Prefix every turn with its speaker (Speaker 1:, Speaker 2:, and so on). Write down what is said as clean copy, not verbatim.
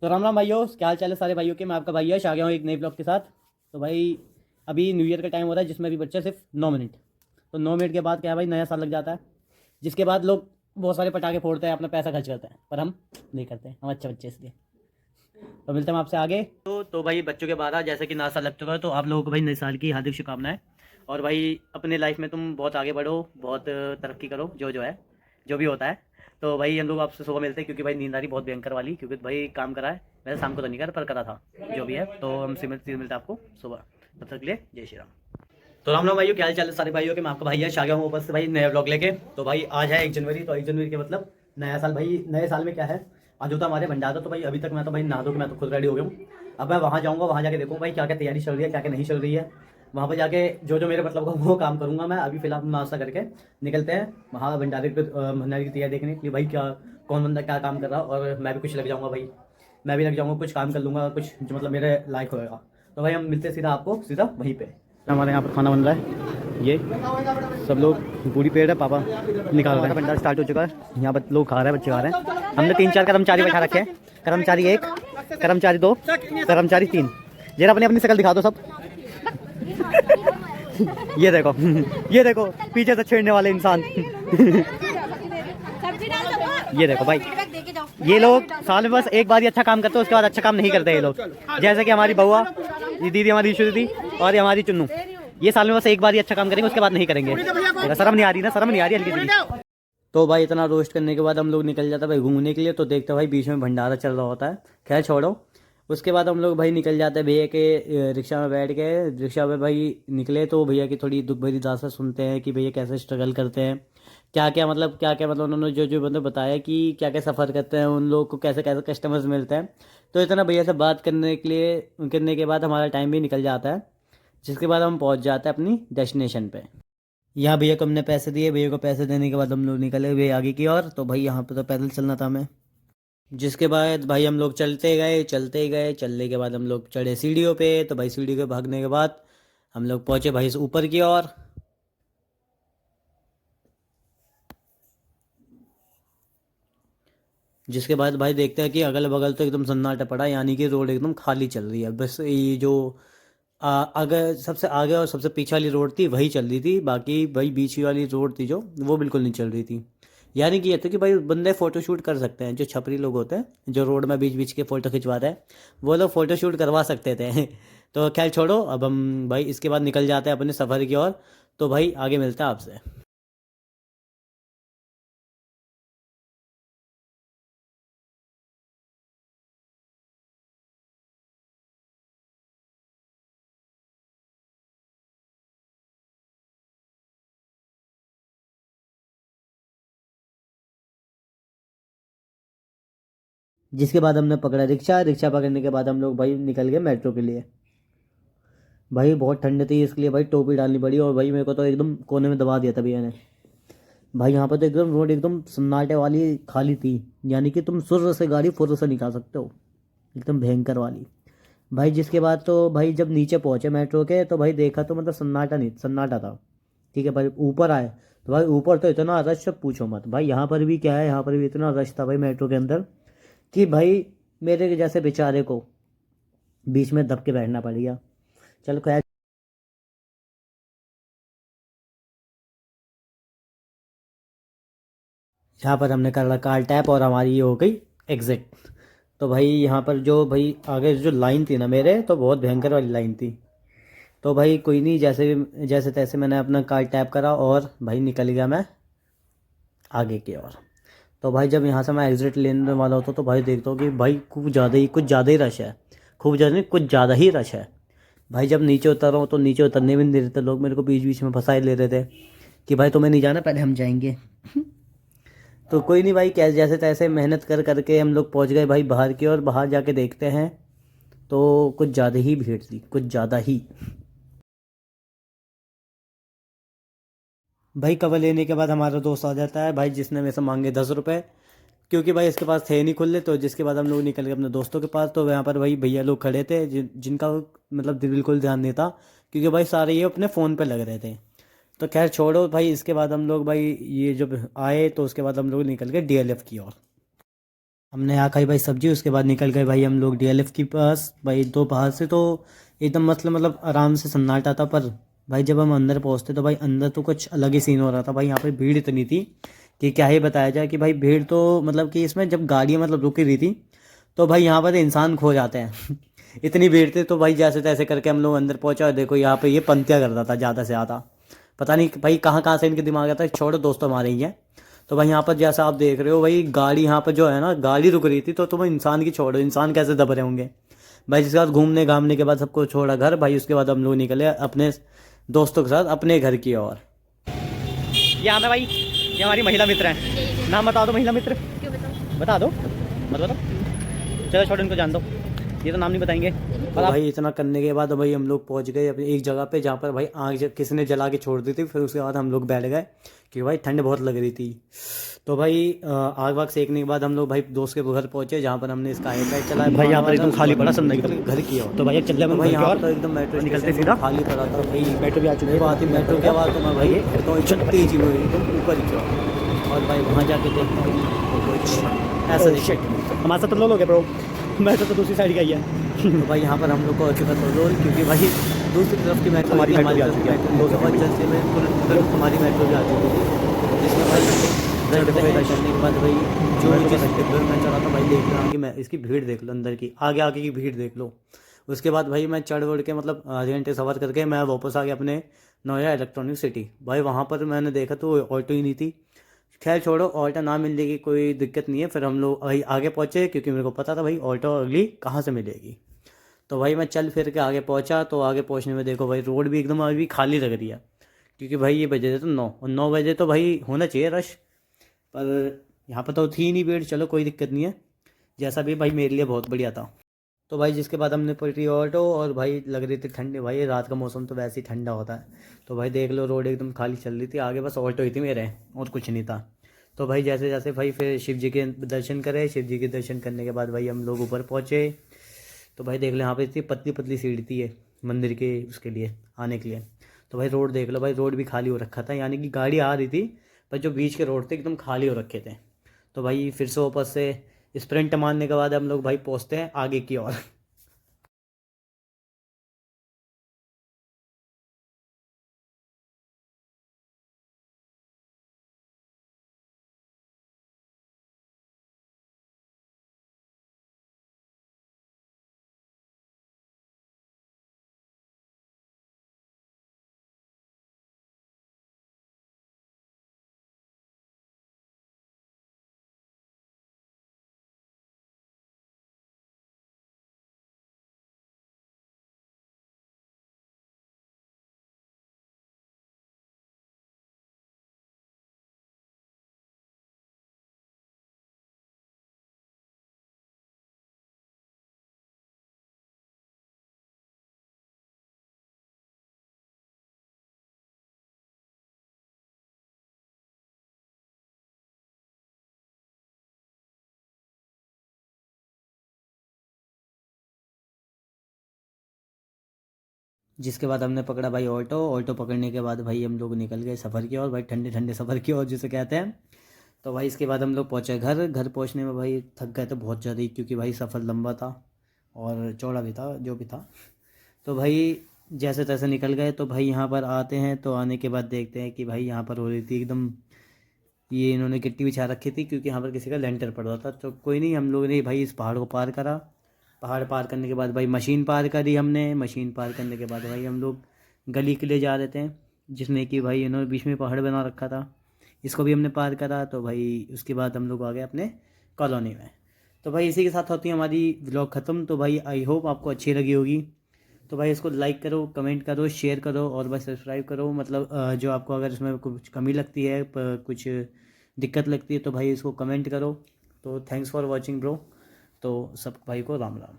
Speaker 1: तो राम राम भाइयों, क्या हाल चाल है सारे भाइयों के। मैं आपका भाई यश आ गया हूँ एक नए ब्लॉग के साथ। तो भाई अभी न्यू ईयर का टाइम हो रहा है, जिसमें भी बच्चे सिर्फ 9 मिनट। तो 9 मिनट के बाद क्या है भाई, नया साल लग जाता है। जिसके बाद लोग बहुत सारे पटाखे फोड़ते हैं, अपना पैसा खर्च करते हैं, पर हम नहीं करते, हम अच्छे बच्चे इसलिए। तो मिलते हैं हम आपसे आगे। तो भाई बच्चों के बाद जैसे कि नया साल लग चुका है, तो आप लोगों को भाई नए साल की हार्दिक शुभकामनाएं। और भाई अपने लाइफ में तुम बहुत आगे बढ़ो, बहुत तरक्की करो, जो है जो भी होता है। तो भाई हम लोग आपसे सुबह मिलते हैं, क्योंकि भाई नींद आ रही बहुत भयंकर वाली, क्योंकि भाई काम करा है। वैसे शाम को तो नहीं कर, पर करा था जो भी है। तो हम सीधे मिलते हैं आपको सुबह। तब तक के लिए जय श्री राम। तो राम राम भाइयों, क्या हाल चाल है सारे भाइयों के। मैं आपका भाई यश आ गया हूँ ऊपर से भाई नया ब्लॉग लेके। तो भाई आज है 1 जनवरी, तो 1 जनवरी के मतलब नया साल। भाई नए साल में क्या है, आज होता हमारे भंडारा। तो भाई अभी तक मैं तो भाई नहा धो के मैं तो खुद रेडी हो गया हूँ। अब मैं वहाँ जाऊँगा, वहाँ जाके देखूँ भाई क्या क्या तैयारी चल रही है, क्या क्या नहीं चल रही है। वहाँ पर जाके जो जो मेरे मतलब का वो काम करूँगा मैं। अभी फिलहाल नाश्ता करके निकलते हैं वहाँ भंडारे पे, भंडारे की तैयारी देखने के लिए। भाई क्या कौन बंदा क्या काम कर रहा है, और मैं भी कुछ लग जाऊँगा भाई। मैं भी लग जाऊँगा, कुछ काम कर लूँगा, कुछ जो मतलब मेरे लायक होएगा। तो भाई हम मिलते हैं सीधा आपको सीधा वहीं पे। हमारे यहाँ पर खाना बन रहा है, ये सब लोग पूरी पेड़ है, पापा निकाल रहे हैं। भंडारा स्टार्ट हो चुका है, यहाँ पर लोग खा रहे हैं, बच्चे खा रहे हैं। हमने 3-4 कर्मचारी बैठा रखे हैं। कर्मचारी 1, कर्मचारी 2, कर्मचारी 3। जरा अपनी अपनी शक्ल दिखा दो सब। ये देखो ये देखो पीछे से छेड़ने वाले इंसान। ये देखो भाई, ये लोग साल में बस एक बार ही अच्छा काम करते हैं, उसके बाद अच्छा काम नहीं करते ये लोग। जैसे कि हमारी बउआ, ये दीदी हमारी ईशु दीदी, और ये हमारी चुन्नू। ये साल में बस एक बार ही अच्छा काम करेंगे, उसके बाद नहीं करेंगे। शर्म नहीं आ रही ना, शर्म नहीं आ रही हल्की सी। तो भाई इतना रोस्ट करने के बाद हम लोग निकल जाते हैं भाई घूमने के लिए। तो देखते हैं भाई बीच में भंडारा चल रहा होता है, खैर छोड़ो। उसके बाद हम लोग भाई निकल जाते हैं भैया के रिक्शा में बैठ के। रिक्शा में भाई निकले तो भैया की थोड़ी दुख भरी दास्तां सुनते हैं कि भैया कैसे स्ट्रगल करते हैं, क्या क्या मतलब उन्होंने जो जो मतलब बताया कि क्या क्या सफ़र करते हैं, उन लोगों को कैसे कैसे कस्टमर्स मिलते हैं। तो इतना भैया से बात करने के बाद हमारा टाइम भी निकल जाता है। जिसके बाद हम पहुंच जाते हैं अपनी डेस्टिनेशन पे। यहाँ भैया को हमने पैसे दिए, भैया को पैसे देने के बाद हम लोग निकले हुए आगे की ओर। तो भाई यहाँ पे तो पैदल चलना था हमें। जिसके बाद भाई हम लोग चलते गए चलने के बाद हम लोग चढ़े सीढ़ियों पे। तो भाई सीढ़ी के भागने के बाद हम लोग पहुँचे भाई ऊपर की ओर। जिसके बाद भाई देखते हैं कि अगल बगल तो एकदम सन्नाटा पड़ा, यानी कि रोड एकदम खाली चल रही है। बस ये जो अगर सबसे आगे और सबसे पीछे वाली रोड थी वही चल रही थी, बाकी भाई बीच की वाली रोड थी जो, वो बिल्कुल नहीं चल रही थी। यानी कि ये था कि भाई बंदे फ़ोटो शूट कर सकते हैं, जो छपरी लोग होते हैं जो रोड में बीच बीच के फ़ोटो खिंचवाते हैं, वो लोग फ़ोटो शूट करवा सकते थे। तो खैर छोड़ो, अब हम भाई इसके बाद निकल जाते हैं अपने सफ़र की ओर। तो भाई आगे मिलता है आपसे। जिसके बाद हमने पकड़ा रिक्शा, रिक्शा पकड़ने के बाद हम लोग भाई निकल गए मेट्रो के लिए। भाई बहुत ठंड थी, इसके लिए भाई टोपी डालनी पड़ी, और भाई मेरे को तो एकदम कोने में दबा दिया था भैया ने। भाई यहाँ पर तो एकदम रोड एकदम सन्नाटे वाली खाली थी, यानी कि तुम सुर से गाड़ी फुर से निकाल सकते हो, एकदम भयंकर वाली। भाई जिसके बाद तो भाई जब नीचे पहुँचे मेट्रो के, तो भाई देखा तो मतलब सन्नाटा नहीं, सन्नाटा था। ठीक है भाई, ऊपर आए तो भाई ऊपर तो इतना रश सब पूछो मत। भाई यहाँ पर भी क्या है, यहाँ पर भी इतना रश था भाई मेट्रो के अंदर, कि भाई मेरे जैसे बेचारे को बीच में दब के बैठना पड़ गया। चलो खैर। यहाँ पर हमने कर रखा कार टैप, और हमारी ये हो गई एग्जिट। तो भाई यहाँ पर जो भाई आगे जो लाइन थी ना मेरे, तो बहुत भयंकर वाली लाइन थी। तो भाई कोई नहीं, जैसे तैसे मैंने अपना कार टैप करा और भाई निकल गया मैं आगे की ओर। तो भाई जब यहाँ से मैं एग्जिट लेने वाला होता तो भाई देखता हूँ कि भाई कुछ ज़्यादा ही रश है। खूब ज़्यादा नहीं, कुछ ज़्यादा ही रश है। भाई जब नीचे उतर रहा हूँ तो नीचे उतरने भी नहीं दे रहे थे लोग, मेरे को बीच बीच में फंसाए ले रहे थे कि भाई तुम्हें नहीं जाना, पहले हम जाएंगे। तो कोई नहीं भाई, कैसे जैसे तैसे मेहनत कर करके हम लोग पहुंच गए भाई बाहर की ओर। बाहर जाके देखते हैं तो कुछ ज़्यादा ही भीड़ थी, कुछ ज़्यादा ही। भाई कवर लेने के बाद हमारा दोस्त आ जाता है भाई, जिसने मेरे से मांगे 10 रुपये, क्योंकि भाई इसके पास थे नहीं खुले। तो जिसके बाद हम लोग निकल गए अपने दोस्तों के पास। तो यहाँ पर भाई भैया लोग खड़े थे जिनका मतलब बिल्कुल ध्यान नहीं था, क्योंकि भाई सारे ये अपने फ़ोन पे लग रहे थे। तो खैर छोड़ो भाई, इसके बाद हम लोग भाई ये जब आए तो उसके बाद हम लोग निकल गए डीएलएफ की ओर। हमने यहाँ खाई भाई सब्जी, उसके बाद निकल गए भाई हम लोग डीएलएफ के पास भाई। दोपहर से तो एकदम मतलब आराम से सन्नाटा था, पर भाई जब हम अंदर पहुँचते तो भाई अंदर तो कुछ अलग ही सीन हो रहा था भाई। यहाँ पे भीड़ इतनी थी कि क्या ही बताया जाए। कि भाई भीड़ तो मतलब कि इसमें जब गाड़ियाँ मतलब रुकी रही थी तो भाई यहाँ पर इंसान खो जाते हैं इतनी भीड़ थी। तो भाई जैसे तैसे करके हम लोग अंदर पहुँचा, और देखो यहाँ पे ये पंतियाँ कर रहा था ज़्यादा से ज़्यादा। पता नहीं भाई कहाँ कहाँ से इनके दिमाग आता है, छोड़ो दोस्त हमारे ही हैं। तो भाई यहाँ पर जैसा आप देख रहे हो भाई, गाड़ी यहाँ पर जो है ना, गाड़ी रुक रही थी तो तुम इंसान की छोड़ो, इंसान कैसे दब रहे होंगे भाई। जिसके बाद घूमने घामने के बाद सबको छोड़ा घर भाई। उसके बाद हम लोग निकले अपने दोस्तों के साथ अपने घर की ओर। यहाँ पे भाई ये हमारी महिला मित्र हैं। नाम बता दो महिला मित्र।
Speaker 2: क्यों बताऊं?
Speaker 1: बता दो, मत बताओ, चलो छोड़ो इनको, जान दो, ये तो नाम नहीं बताएंगे। और भाई इतना करने के बाद भाई हम लोग पहुंच गए अपनी एक जगह पे जहाँ पर भाई आग किसी ने जला के छोड़ दी थी। फिर उसके बाद हम लोग बैठ गए क्योंकि भाई ठंड बहुत लग रही थी। तो भाई आग वाग सेकने के बाद हम लोग भाई दोस्त के घर पहुंचे जहाँ पर हमने इसका हाइट चलाया भाई। यहाँ पर एकदम खाली पड़ा सब घर की ओर। तो भाई चल रहे भाई यहाँ पर एकदम मेट्रो निकलते सीधा खाली पड़ा था भाई। मेट्रो भी आ चुकी है बात है। मेट्रो के बाद तो मैं भाई तेजी में एकदम ऊपर ही किया, और भाई वहाँ जाके देखता हूँ कुछ ऐसा नहीं। हमारे साथ तो लोग हो गए ब्रो, मेट्रो तो दूसरी साइड का ही है। तो भाई यहाँ पर हम लोग को चुका तो रोल, क्योंकि भाई दूसरी तरफ की मेट्रो हमारी मेट्रो भी आ चुकी है। 205 जल्द से में तुरंत हमारी मेट्रो भी आ चुकी है, जिसमें भाई दर्शन के बाद भाई जो जिस डिब्बे में चला था भाई, देख रहा कि मैं इसकी भीड़ देख लो, अंदर की आगे आगे की भीड़ देख लो। उसके बाद भाई मैं चढ़ उड़ के मतलब आधे घंटे सफ़र करके मैं वापस आ गया अपने नोएडा इलेक्ट्रॉनिक सिटी। भाई वहाँ पर मैंने देखा तो ऑटो ही नहीं थी। खैर छोड़ो, ऑल्टो ना मिलने की कोई दिक्कत नहीं है। फिर हम लोग भाई आगे पहुँचे क्योंकि मेरे को पता था भाई ऑल्टो अगली कहाँ से मिलेगी। तो भाई मैं चल फिर के आगे पहुँचा। तो आगे पहुँचने में देखो भाई रोड भी एकदम अभी खाली लग रही है, क्योंकि भाई ये बजे थे तो 9, और 9 बजे तो भाई होना चाहिए रश, पर यहाँ पर तो थी नहीं भीड़। चलो कोई दिक्कत नहीं है, जैसा भी भाई मेरे लिए बहुत बढ़िया था। तो भाई जिसके बाद हमने पलटी ऑटो, और भाई लग रही थी ठंडी भाई, रात का मौसम तो वैसे ही ठंडा होता है। तो भाई देख लो रोड एकदम खाली चल रही थी, आगे बस ऑटो ही थी मेरे और कुछ नहीं था। तो भाई जैसे जैसे भाई फिर शिव जी के दर्शन करे। शिव जी के दर्शन करने के बाद भाई हम लोग ऊपर पहुँचे। तो भाई देख लो यहाँ पे इतनी पतली पतली सीढ़ी थी ये मंदिर के उसके लिए आने के लिए। तो भाई रोड देख लो भाई, रोड भी खाली हो रखा था, यानी कि गाड़ी आ रही थी पर जो बीच के रोड थे एकदम खाली हो रखे थे। तो भाई फिर से वापस से स्प्रिंट मारने के बाद हम लोग भाई पहुँचते हैं आगे की ओर। जिसके बाद हमने पकड़ा भाई ऑटो। ऑटो पकड़ने के बाद भाई हम लोग निकल गए सफ़र की ओर भाई, ठंडे ठंडे सफ़र की ओर जिसे कहते हैं। तो भाई इसके बाद हम लोग पहुँचे घर। घर पहुँचने में भाई थक गए थे बहुत ज़्यादा ही, क्योंकि भाई सफ़र लंबा था और चौड़ा भी था जो भी था। तो भाई जैसे तैसे निकल गए। तो भाई यहाँ पर आते हैं, तो आने के बाद देखते हैं कि भाई यहाँ पर हो रही थी एकदम, ये इन्होंने गिट्टी बिछा रखी थी क्योंकि यहाँ पर किसी का लेंटर पड़ रहा था। तो कोई नहीं, हम लोग ने भाई इस पहाड़ को पार करा। पहाड़ पार करने के बाद भाई मशीन पार करी हमने। मशीन पार करने के बाद भाई हम लोग गली के लिए जा रहे थे, जिसमें कि भाई इन्होंने बीच में पहाड़ बना रखा था, इसको भी हमने पार करा। तो भाई उसके बाद हम लोग आ गए अपने कॉलोनी में। तो भाई इसी के साथ होती है हमारी व्लॉग ख़त्म। तो भाई आई होप आपको अच्छी लगी होगी। तो भाई इसको लाइक करो, कमेंट करो, शेयर करो, और बस सब्सक्राइब करो। मतलब जो आपको अगर इसमें कुछ कमी लगती है, कुछ दिक्कत लगती है, तो भाई इसको कमेंट करो। तो थैंक्स फॉर वॉचिंग ब्रो। तो सब भाई को राम राम।